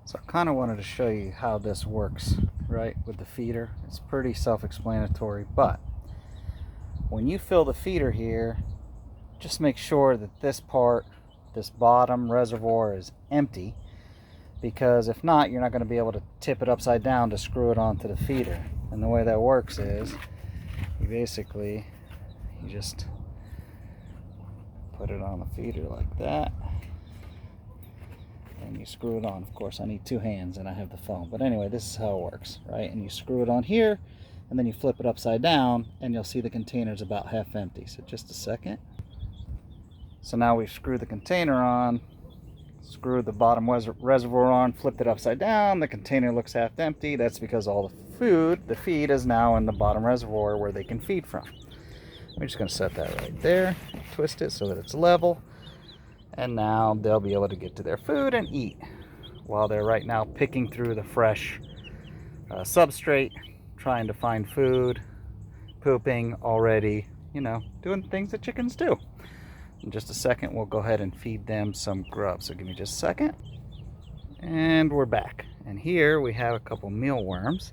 So I kind of wanted to show you how this works, right, with the feeder. It's pretty self-explanatory, but when you fill the feeder here, just make sure that this part, this bottom reservoir, is empty, because if not, you're not going to be able to tip it upside down to screw it onto the feeder. And the way that works is you just put it on the feeder like that, and you screw it on. Of course, I need two hands and I have the phone, but anyway, this is how it works, right? And you screw it on here, and then you flip it upside down, and you'll see the container's about half empty. So just a second. So now we've screwed the container on, screwed the bottom reservoir on, flipped it upside down, the container looks half empty. That's because all the feed is now in the bottom reservoir where they can feed from. We're just going to set that right there, twist it so that it's level, and now they'll be able to get to their food and eat while they're right now picking through the fresh substrate, trying to find food, pooping already, doing things that chickens do. In just a second, we'll go ahead and feed them some grub. So give me just a second. And we're back. And here we have a couple mealworms.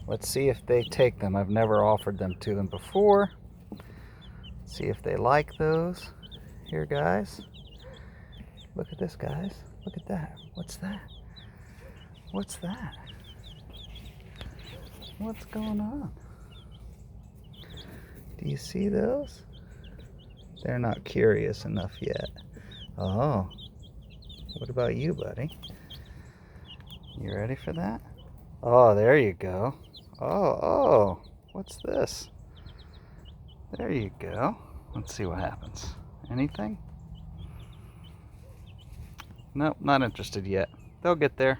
Let's see if they take them. I've never offered them to them before. See if they like those. Here, guys. Look at this, guys. Look at that. What's that? What's that? What's going on? Do you see those? They're not curious enough yet. Oh, what about you, buddy? You ready for that? Oh, there you go. Oh, what's this? There you go. Let's see what happens. Anything? Nope, not interested yet. They'll get there,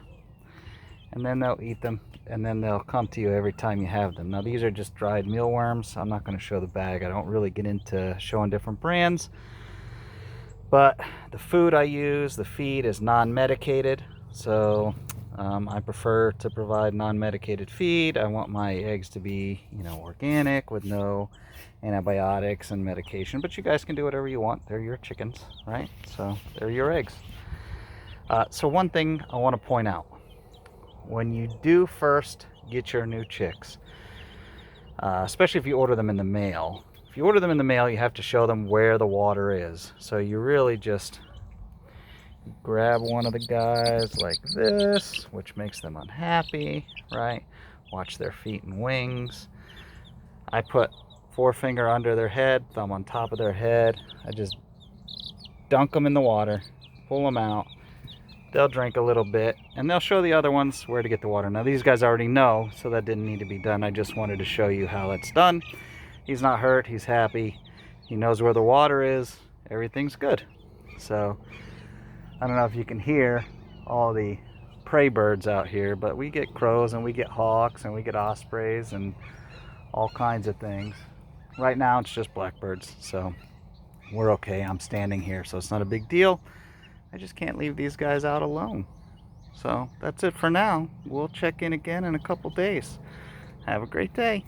and then they'll eat them, and then they'll come to you every time you have them. Now, these are just dried mealworms. I'm not going to show the bag. I don't really get into showing different brands, but the food I use, the feed, is non-medicated, so I prefer to provide non-medicated feed. I want my eggs to be, organic with no antibiotics and medication, but you guys can do whatever you want. They're your chickens, right? So they're your eggs. So one thing I want to point out: when you do first get your new chicks, especially if you order them in the mail, you have to show them where the water is. So you really just grab one of the guys like this, which makes them unhappy, right? Watch their feet and wings. I put forefinger under their head, thumb on top of their head. I just dunk them in the water, pull them out. They'll drink a little bit, and they'll show the other ones where to get the water. Now, these guys already know, so that didn't need to be done. I just wanted to show you how it's done. He's not hurt. He's happy. He knows where the water is. Everything's good. So I don't know if you can hear all the prey birds out here, but we get crows, and we get hawks, and we get ospreys, and all kinds of things. Right now, it's just blackbirds, so we're okay. I'm standing here, so it's not a big deal. I just can't leave these guys out alone. So that's it for now. We'll check in again in a couple days. Have a great day.